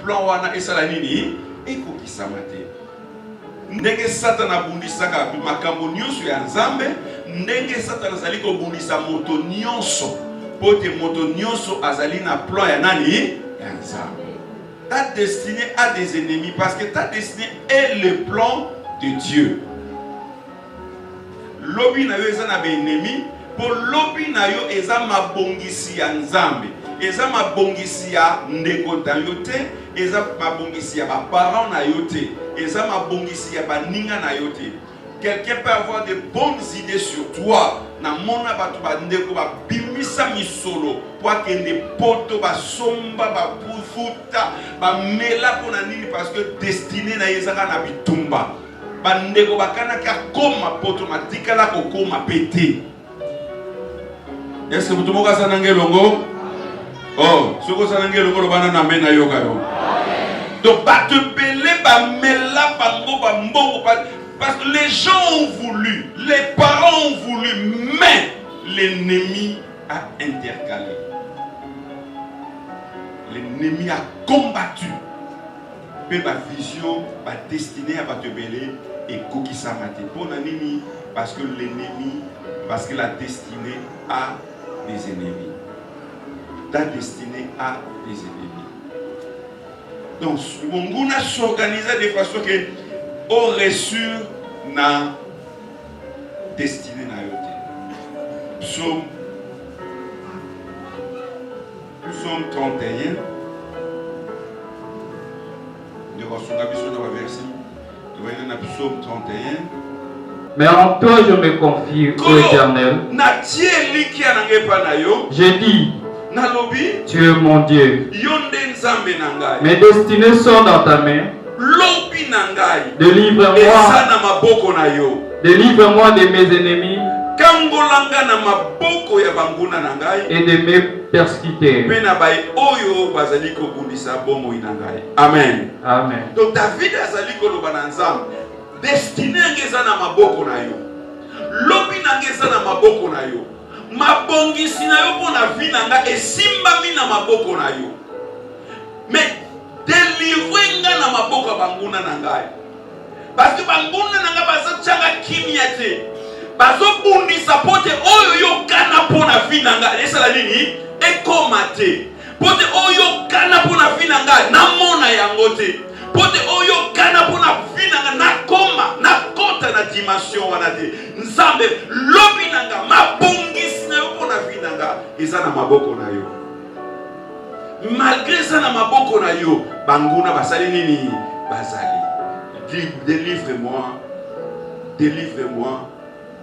plan wana esala nini ekokisama te. Ndenge Satana bundisaka makambo nyonso ya Nzambe, ndenge Satana azali kobundisa moto nyonso pote moto nyonso azali na plan ya nani ya Nzambe. Ta destinée a des ennemis parce que ta destinée est le plan de Dieu. Lobi na yo eza na ba ennemi, po lobi na yo eza mabongisi ya Nzambe, eza mabongisi ya ndeko na yo te, eza mabongisi ya ba parents na yo te, eza mabongisi ya ba ninga na yo te. Quelqu'un peut avoir de bonnes idées sur toi. Na mona batu ba ndeko ba bimisa misolo pour que ne poto ba somba ba pufuta ba mela pona nini parce que destiné na yezaka na bitumba. Ba ndeko bakana ka koma poto matikala ko koma pété. Est-ce que vous moka sanange longo? Oh, soko sanange longo lo bana na mena yoka yo. Donc ba te belé ba mela bango ba mbongo ba. Parce que les gens ont voulu, les parents ont voulu, mais l'ennemi a intercalé. L'ennemi a combattu. Mais ma vision, ma destinée à te belé et kokisamate. Pour l'ennemi, parce que l'ennemi, parce que la destinée a des ennemis. Ta destinée a des ennemis. Donc, on a s'organisé de façon que au reçu na destinée na yote. Psaume 31. Nous recevons la mission de la verset. Nous voyons dans Psaume 31. Mais en toi je me confie, ô Éternel. J'ai dit, tu es mon Dieu. Mes destinées sont dans ta main. Délivre-moi de mes ennemis et de mes persécuteurs. Amen. Amen. Donc David azali koloba na Nzambe, destiné ngeza na maboko na yo. Lobi na ngeza na maboko na yo. Mabongisi na yo pona vie na nga esimbami na maboko na yo. Mais délivre nga na maboko banguna na ngai. Parce que banguna na nga baza tchanga kimia te. Bazo bundisa pote oyo yo kana pona vie na nga. Esala nini? Ekomate. Pote oyo kana pona vie na nga na mona yango te. Pote oyo kana pona vie na nga na koma na kota na dimension wana te. Nzambe lobi na nga mabongisi na yo pona vie na nga eza na maboko na yo. Malgré ça na maboko na yo banguna basali nini bazali. Délivre-moi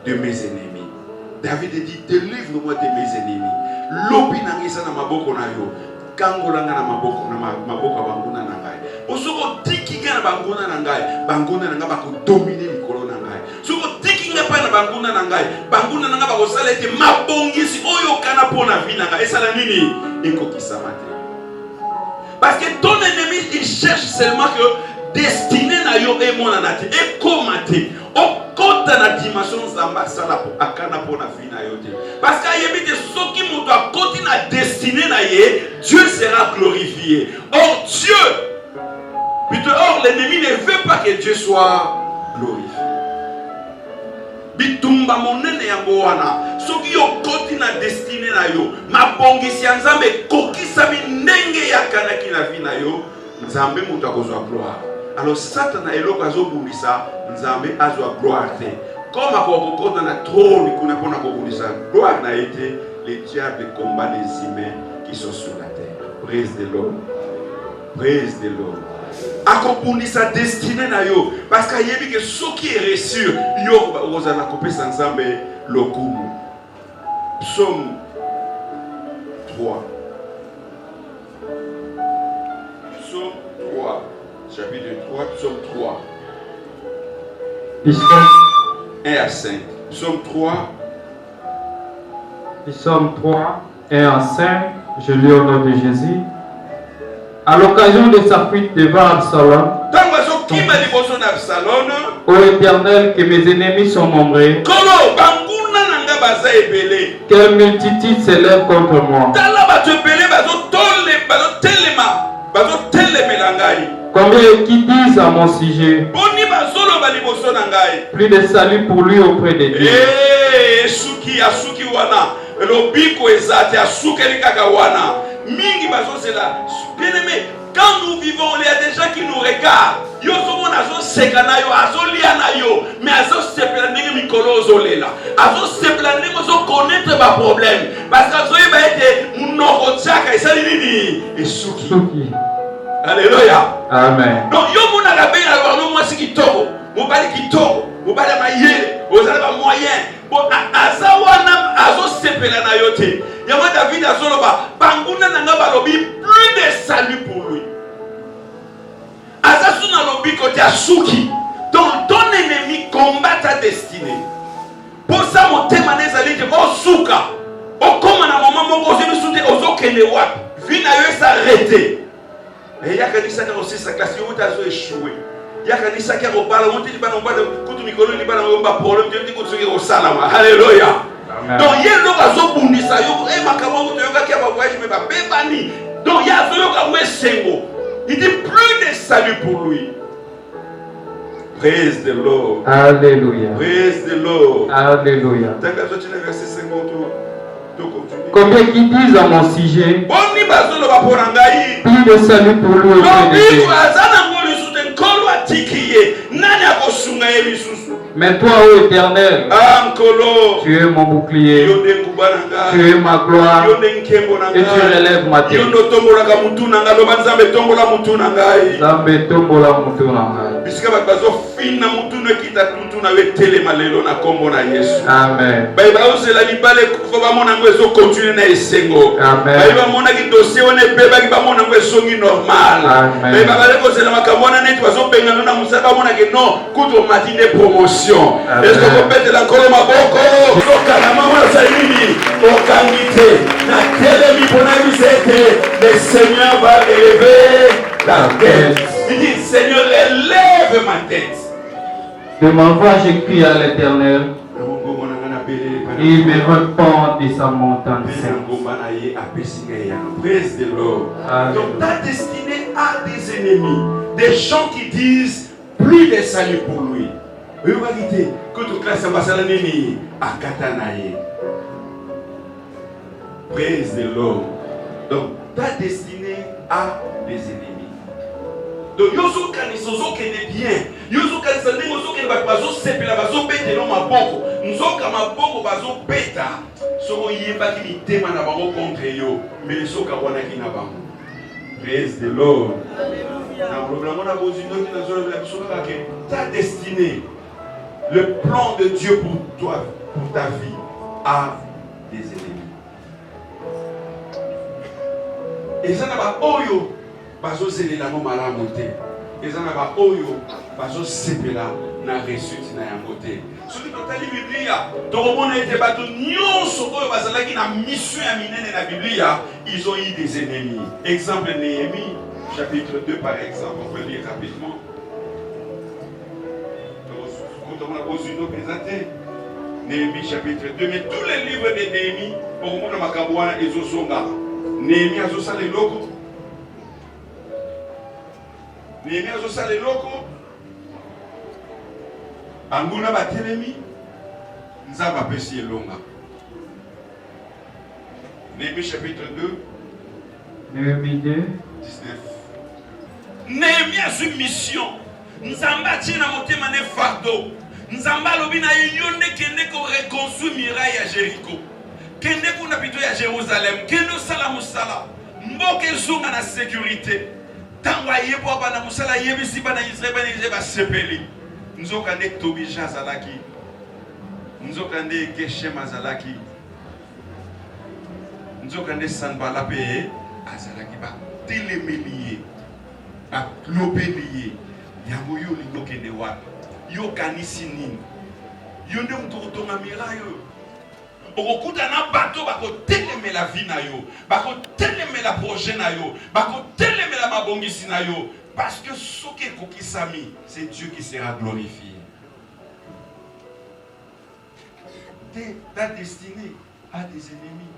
de mes ennemis. David dit délivre-moi de mes ennemis. Lobi na ngisa na maboko na yo kangola nga na maboko banguna na ngai. Osoko tikinga na banguna na ngai banguna na nga bako dominer likolo na ngai. Soko tikinga pa na banguna na nga bako sala ete mabongisi oyo kana pona vie na ngai esala nini ekokisama te. Parce que ton ennemi, il cherche seulement que destiné na yo et mon anate et komate au compte na dimension zamba sala po akana po na vie na yo te. Parce que yebite soki moto a côté na destiné na ye, Dieu sera glorifié. Or l'ennemi ne veut pas que Dieu soit glorifié. Bitumba monene yango wana soki yo koti na destiné na yo mabongisi ya Nzambe kokisami ndenge yakanaki na vie na yo Nzambe moto akozwa gloire. Alors Satana eloko azobundisa Nzambe azwa gloire te. Comme akokota na trône kuna pona kobundisa gloire na été, le diable combat les humains qui sont sur la terre. Praise the Lord. Praise the Lord. Akopundisa destiné na yo parce que yebi que ce qui est reçu yo ozana kopesa Nzambe lokumu. Psaume 3. Psaume 3 chapitre 3 psaume 3 Psaume 1 à 5. Psaume 3 Psaume 3 1 à 5. Je lis au nom de Jésus. À l'occasion de sa fuite devant Absalom, ô Éternel, que mes ennemis sont nombreux, quelle multitude s'élève contre moi. Combien qui disent à mon sujet, boni bazoloba liboso na ngai, plus de salut pour lui auprès de Dieu. Asuki wana lobiko ezate asukeli kaka wana mingi bazozela. Bien aimé, quand nous vivons, il y a des gens qui nous regardent. Yo somo nazo seka na yo, azolia na yo, mais azo sepela ndenge mikolo ozolela. Azo sepela ndenge ozo connaître ba problème. Parce que azo yeba ete munoko tsaka esali nini? Esuki. Alléluia. Amen. Donc yo mona la benga la barno mwasi kitoko, mobali kitoko, mobali mayele, ozala ba moyen. Bon aza wana azo sepela na yo te. Yama David azoloba banguna nanga balobi plus de salut pour lui. Aza suna lobi kote asuki. Donc ton ennemi combat ta destinée. Pour ça mon thème nezali te osuka. Okoma na moment moko ozemi sute ozokende wapi. Vie na yo s'arrêter. Et yaka nisaka aussi sa classe yo tazo échouer. Yaka nisaka robala monte libana mbala kutu mikolo libana ngomba problème te kutuki osalama. Alléluia. Donc il y a un autre bundisa yo e makambo to yoka ki ba voyage me ba bebani. Donc il y a zo yoka we sengo. Il dit plus de salut pour lui. Praise the Lord. Alléluia. Praise the Lord. Alléluia. Tant que tu le verset 50 combien qui disent à mon sujet, boni bazoloba pona ngai, plus de salut pour lui auprès de Dieu. Mais toi, ô Éternel, tu es mon bouclier, tu es ma gloire, et tu relèves ma tête. Zambe tombola mutu na ngai. Bisika bazo fina mutu ne kita tutu na wetele malelo na kombo na Yesu. Amen. Ba uzela libale ko ba mona ngwezo continue na esengo. Amen. Ba mona ki dossier one beba ki ba mona ngwezo ngi normal. Amen. Ba bale ko zela makamona net bazo benga na musa ba mona ke non kuto matine promotion. Est-ce que vous pète la kolo maboko? Loka na mama za nini? Okangite na tele mi bona bisete. Le Seigneur va élever la tête. Il dit Seigneur élève ma tête. De ma voix je crie à l'Éternel. Il me répond de sa montagne sainte. Praise the Lord. Donc ta destinée a des ennemis, des gens qui disent plus de salut pour lui. Regardez que tu classes en nini akatanaye. Praise the Lord. Donc ta destinée a des ennemis. Donc yoso kanisozo kene bien. Yoso kanisa ndenge yoso kene bazo sepela bazo bete no maboko. Nzoka maboko bazo beta. Soko yeba ki mitema na bango contre yo. Mais soka wana ki na bango. Praise the Lord. Alléluia. Na problème on a besoin de na zone la soka ke ta destinée. Le plan de Dieu pour toi, pour ta vie a des ennemis. Et ça n'a pas oyo. Bazo zelela no malamu te. Ezana ba oyo bazo sepela na réussite na yango te. Soki totali Biblia, tokomona ete bato nyonso oyo bazalaki na mission ya minene na Biblia, ils ont eu des ennemis. Exemple Néhémie, chapitre 2 par exemple, on peut lire rapidement. Quand on a besoin de présenter Néhémie chapitre 2, mais tous les livres de Néhémie, tokomona makambo wana ezosonga. Néhémie azosala eloko. Néhémie azosala eloko. Anguna batelemi Nzamba apesi elonga. Néhémie chapitre 2 Néhémie 2 19. Néhémie a une mission. Nzamba tina motema ne fardeau. Nzamba lobi na yonde kende ko reconstruire muraille ya Jéricho. Kende kuna pito ya Jérusalem. Kende sala musala. Mboke zunga na sécurité. Tangwa yebo bana musala yebisi bana Israël bana Israël ba sepeli. Nzoka nde Tobija zalaki. Nzoka nde Geshem azalaki. Nzoka nde Sanballat pe azalaki ba telemelié. Ba lobelié. Yango yo lingo kende wapi? Yo kanisi nini? Yo nde mtokotonga mirayo. Okokuta na bato bako telemela vie na yo. Bako telemela projet na yo. Bako telemela mabongisi na yo. Parce que ce qui est kokisami, c'est Dieu qui sera glorifié. Ta destinée a des ennemis.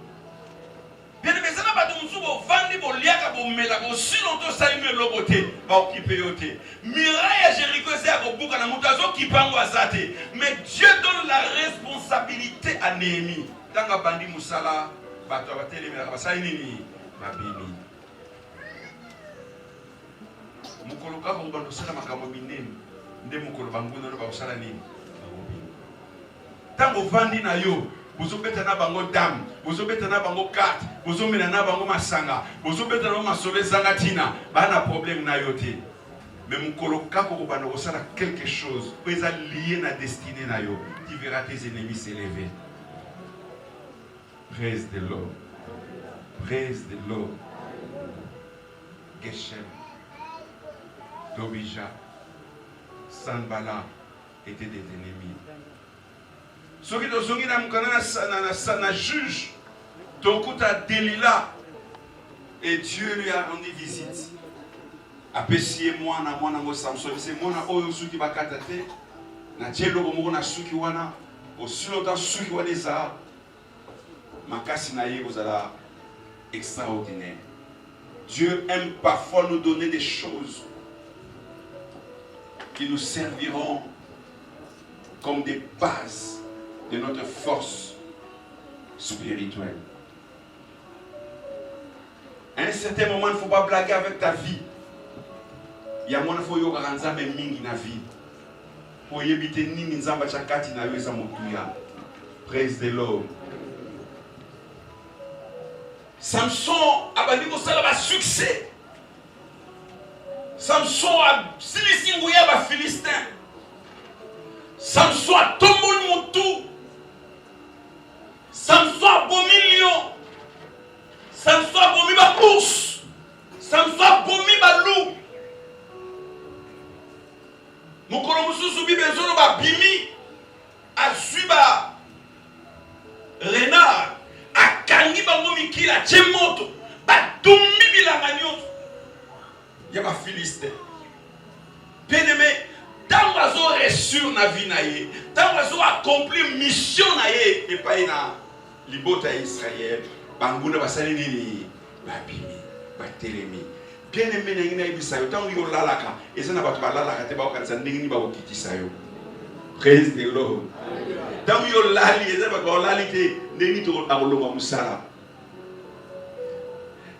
Bien aimé, ça n'a pas de moussou, bon, vandi, bon, liaka, bon, mela, bon, si longtemps ça y met l'oboté, va occuper yoté. Miraille à Jéricho, c'est à Robuka, na moutazo, qui pango à zate. Mais Dieu donne la responsabilité à Néhémie. Dans la bandi moussala, bato, va télé, mais la ça y nini, ma bini. Mukoloka, bon, bando, ça n'a pas comme binem. Nde mukolo, bango, non, ba, ça la nini. Tant que vandi na yo, vous obéissez à bango dame, vous obéissez à bango carte, vous obéissez à bango masanga, vous obéissez à bango masole zangatina, bah na problème na yoté. Mais mon coloca pour bando ça quelque chose, vous êtes lié na destinée na yo, tu verras tes ennemis s'élever. Praise the Lord, praise the Lord. Geshem, Tobija, Sanbala étaient des ennemis. Ceux qui na juge, ton coup à Delilah, et Dieu lui a rendu visite. Appréciez moi na Samson, c'est moi na oyo suki bakatate, na tchelo bomo na suki wana, au sulota suki wana za, makasi na ye ozala extraordinaire. Dieu aime parfois nous donner des choses qui nous serviront comme des bases de notre force spirituelle. À un certain moment, il ne faut pas blaguer avec ta vie. Il y a mon faut yoga ranza mais mingi na vie. Pour éviter ni nzamba chakati na weza motuya. Praise the Lord. Samson a bandi ko sala ba succès. Samson a silisinguya ba Philistin. Samson a tombé mon tout. Samson a bomi lion. Samson a bomi ba ours. Samson a bomi ba loup. Mokolo mususu bi bezono ba bimi a suiba renard a kangi ba ngomi kila chemoto ba tumbi bilanga nyoto ya ba Philistin. Bien-aimé, tant oiseau réussir na vie na ye, tant oiseau accomplir mission na ye et pas na libota Israël, banguna basali nini ba bimi ba telemi. Bien-aimé na ibisa yo tant yo lalaka ezana bato balalaka te ba okanisa ndenge ni ba okitisa yo. Praise the Lord. Tant yo lali ezana bato lali te ndenge ni to akolonga musala.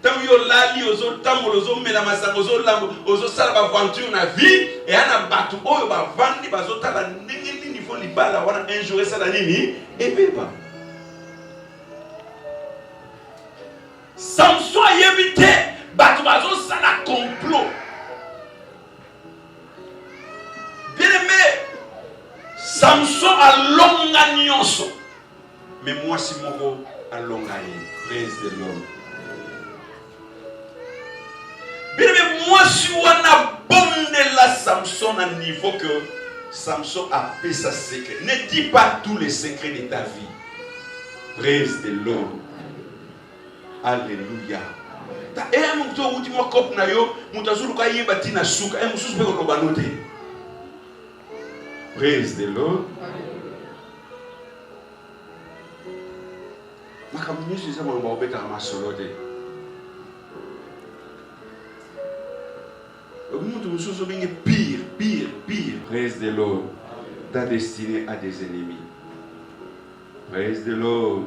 Tant yo lali ozo tamolo ozo mela masanga ozo lambo ozo sala ba aventure na vie et ana bato oyo ba vandi bazo tala ndenge ni niveau libala wana un jour ça la nini et beba. Samson a évité bato bazo sala complot. Bien aimé, Samson a longa nyonso. Mais moi si moko a longa ye. Praise the Lord. Bien aimé, moi si on a bonne la Samson à niveau que Samson a fait sa secret. Ne dis pas tous les secrets de ta vie. Praise the Lord. Alléluia. Et mon tour, tu m'as copé na yo, mon tazulu ka yeba tina suka, et mon sous pe ko banote. Praise the Lord. Makamuni c'est ça mon ba obeta ma solote. Pire. Praise the Lord. Ta destinée a des ennemis. Praise the Lord.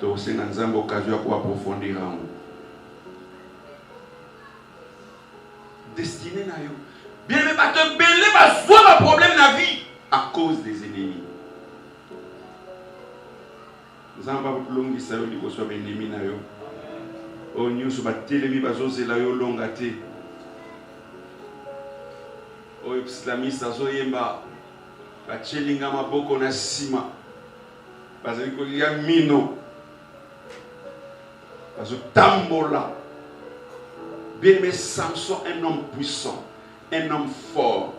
Tu as aussi une occasion pour approfondir. Destinée na yo. Bien aimé, pas te belé, pas soit un problème dans la vie à cause des ennemis. Nous avons pas long qui s'appelle que soit ennemi na yo. On nous sur télémi bazo zela yo longate. O islamiste azoyemba bachelinga maboko na sima bazali kolia mino bazotambola. Bien-aimé, Samson, un homme puissant, un homme fort.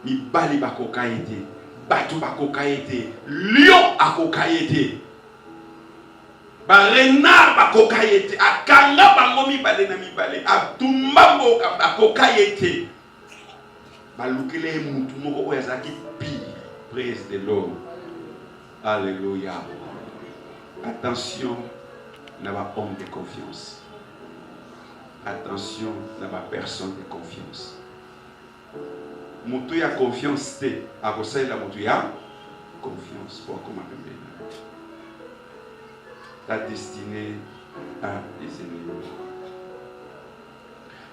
Mi bali bakoka été, batu bakoka été, lion akoka été, ba renard bakoka été, akanga bango mi bale na mi bale, atumba mboka bakoka été. Balukele mutu moko oyo azaki pire. Praise the Lord. Alléluia. Attention n'a pas homme de confiance. Attention, n'a pas personne de confiance. Mutu a confiance te, à cause la mutu a confiance pour comment ta destinée à des ennemis.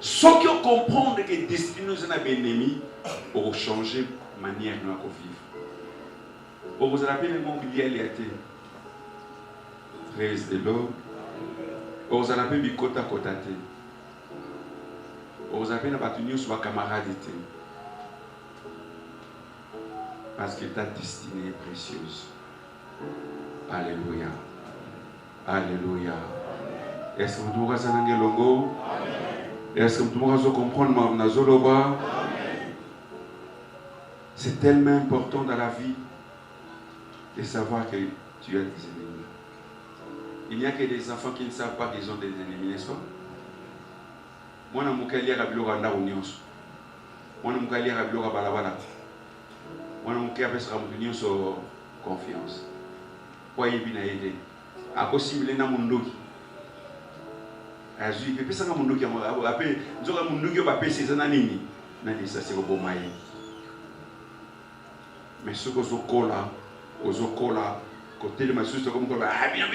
Ceux qui comprennent que la destinée nous a des ennemis pour changer la manière de nous vivre. Pour vous rappeler le monde qui est Praise the Lord. Pour vous rappeler le côté à côté. Pour vous rappeler que nous sommes camarades. Parce que ta destinée est précieuse. Alléluia. Alléluia. Est-ce que vous pouvez longo? Est-ce que vous pouvez comprendre ma zoloba? C'est tellement important dans la vie de savoir que tu as des ennemis. Il n'y a que des enfants qui ne savent pas qu'ils ont des ennemis, n'est-ce pas? Moi, je suis allé à la Bibliothèque de l'Union. Moi, je suis allé à la Bibliothèque de Balabala. Moi, je suis allé à la Bibliothèque sur confiance. Pourquoi il vient aider? À cause de la monde. À cause de la monde qui a appelé, nous avons monde qui a appelé ces années. Ça, c'est le bon moyen. Mais ce que vous colla, côté de ma soeur, comme quoi, ah, bien,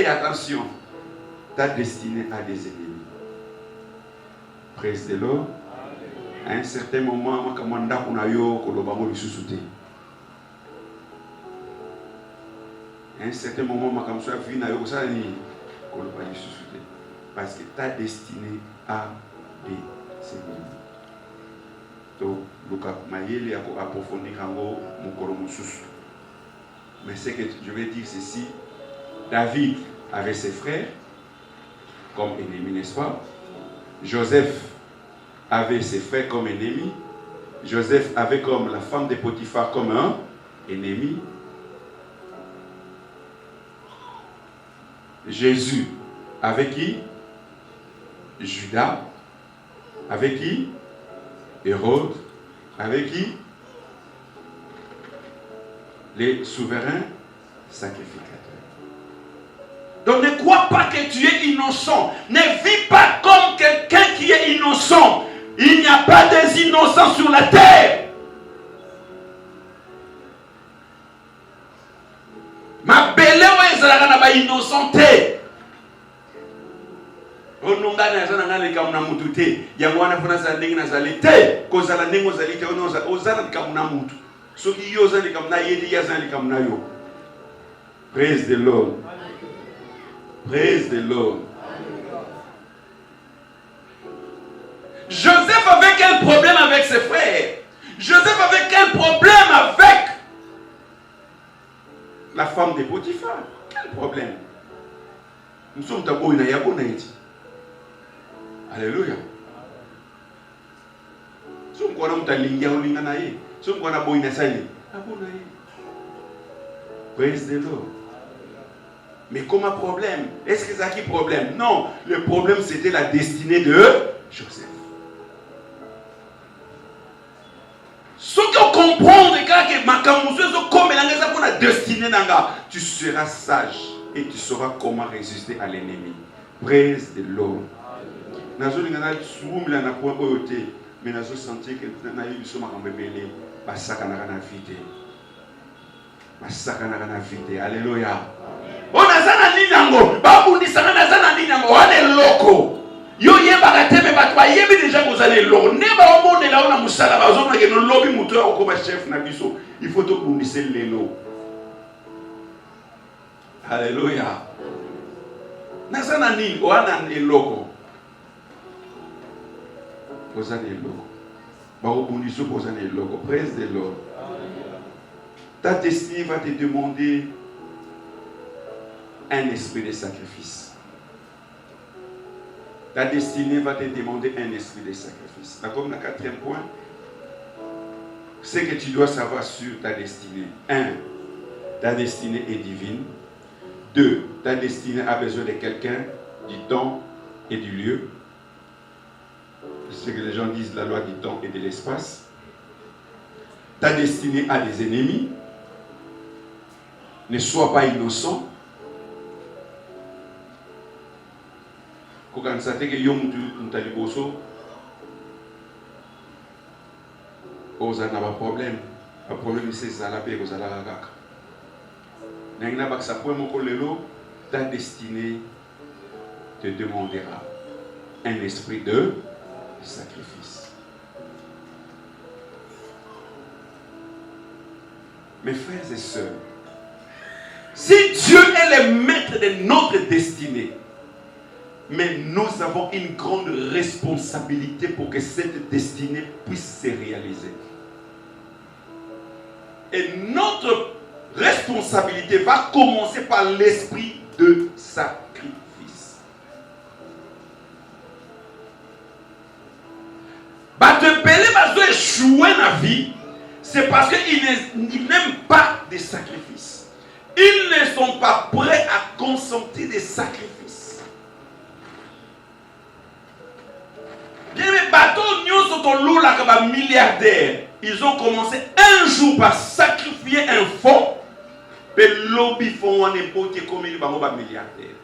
attention, ta destinée a des ennemis. Praise the Lord. À un certain moment, quand on a eu le sous-souté. À un certain moment, quand on a vu le sous-souté. Parce que ta destinée a des ennemis. Donc, je approfondir mon colon. Mais c'est que je vais dire ceci. David avait ses frères comme ennemis, n'est-ce pas? Joseph avait ses frères comme ennemis. Joseph avait comme la femme de Potiphar comme un ennemi. Jésus, avec qui? Judas. Avec qui? Hérode. Avec qui? Les souverains sacrificateurs. Donc ne crois pas que tu es innocent. Ne vis pas comme quelqu'un qui est innocent. Il n'y a pas des innocents sur la terre. Ma belle est la innocenté. Ononga na zana ngale kamuna mutu te yangwana funa za ndenge na zalite ko zala ndenge zalite onoza ozala kamuna mutu soki yo zali kamuna yedi ya zali kamuna yo. Praise the Lord. Praise the Lord. Joseph avait quel problème avec ses frères? Joseph avait quel problème avec la femme de Potiphar? Quel problème? Nous sommes d'abord une yabonaïti. Alléluia. Si on connaît un linga ou linga naïe, si on connaît un boy nasali, praise the Lord. Mais comme un problème, est-ce que c'est qui problème? Non, le problème c'était la destinée de Joseph. Ce qu'on comprend que Makamousou comme la destinée nanga, tu seras sage et tu sauras comment résister à l'ennemi. Praise the Lord. Nazo lingana soum la na point oyote mais nazo sentir que na yi biso makambebele basaka na kana vite basaka na kana vite. Alléluia. Ona zana ninango babundisa na zana ninango wane loko yo yeba kateme batwa yebi déjà vous allez loko ne ba omonde la ona musala bazoma ke no lobby muto ya ko ba chef na biso il faut to bundisa lelo. Alléluia. Na zana ni wana loko praise the Lord. Ta destinée va te demander un esprit de sacrifice. Ta destinée va te demander un esprit de sacrifice. D'accord, le quatrième point, c'est que tu dois savoir sur ta destinée. 1. Ta destinée est divine. 2. Ta destinée a besoin de quelqu'un, du temps et du lieu. C'est ce que les gens disent, la loi du temps et de l'espace. Ta destinée a des ennemis. Ne sois pas innocent. Quand on sait que yom tu taliboso, on a un problème. Le problème c'est ça la paix, on a la gaka. N'ayant pas que ça pour mon collélo, ta destinée te demandera un esprit de sacrifice. Mes frères et sœurs, si Dieu est le maître de notre destinée, mais nous avons une grande responsabilité pour que cette destinée puisse se réaliser. Et notre responsabilité va commencer par l'esprit de sacrifice. Échouer dans la vie, c'est parce qu'ils n'aiment pas des sacrifices. Ils ne sont pas prêts à consentir des sacrifices. Bien, les bateaux, nous sommes là, milliardaires. Ils ont commencé un jour par sacrifier un fonds. Et lobby font un époque comme ils vont milliardaires.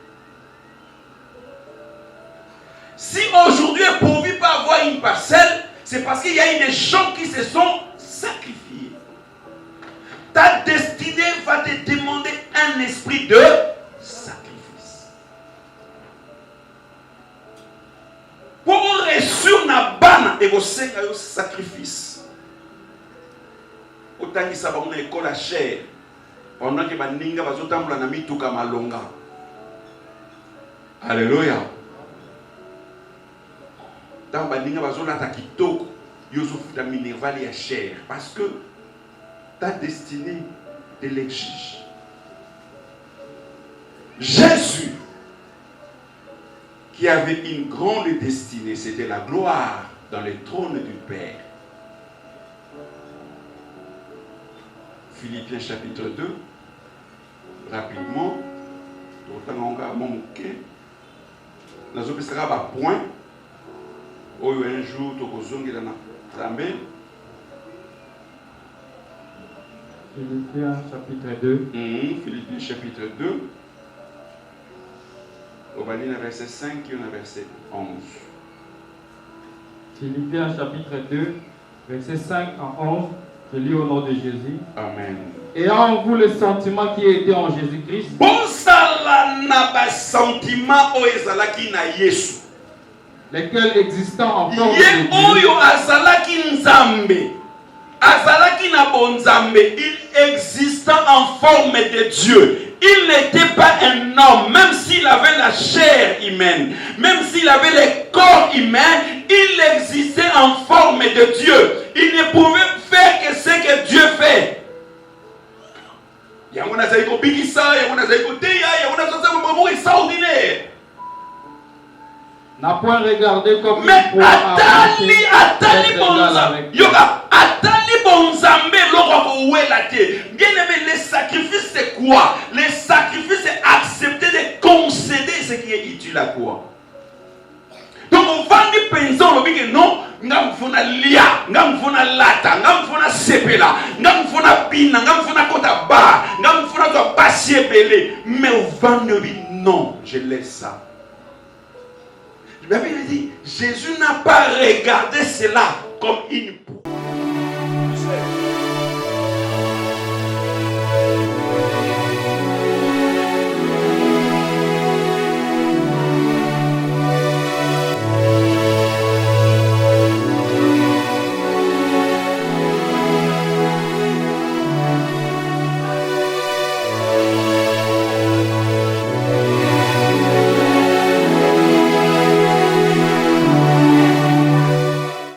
Si aujourd'hui est pourvu par avoir une parcelle, c'est parce qu'il y a des gens qui se sont sacrifiés. Ta destinée va te demander un esprit de sacrifice. Pour réussir na bana et vous savez un sacrifice. Autant que ça va mon école à chair. Pendant que baninga va zotambola na mituka malonga. Alléluia. Dans baninga va zolata kitoko. Yosofu ta minerval et chair. Parce que ta destinée te l'exige. Jésus, qui avait une grande destinée, c'était la gloire dans le trône du Père. Philippiens chapitre 2, rapidement, nous avons un point où un jour, nous avons Philippiens chapitre 2. Philippiens chapitre 2. On va lire le verset 5 et le verset 11. Philippiens chapitre 2, verset 5 à 11. Je lis au nom de Jésus. Amen. Et en vous le sentiment qui était en Jésus-Christ. Bon sala na ba sentiment o ezalaki na Yesu. Lesquels existant en forme de Dieu. Oyo azalaki nzambe. Azalaki na bonzambe, il existait en forme de Dieu. Il n'était pas un homme, même s'il avait la chair humaine, même s'il avait le corps humain, il existait en forme de Dieu. Il ne pouvait faire que ce que Dieu fait. Yango nazali ko bikisa, yango nazali ko teya, yango nazali ko extraordinaire. N'a point regardé comme mais atali bonzambe loko wela te. Bien aimé, les sacrifices c'est quoi? Les sacrifices c'est accepter de concéder ce qui est utile à toi. Donc on va dire penser le big non, ngam fona lia, ngam fona lata, ngam fona sepela, ngam fona pina, ngam fona kota ba, ngam fona to passer belé, mais on va dire non, je laisse ça. La Bible dit, Jésus n'a pas regardé cela comme une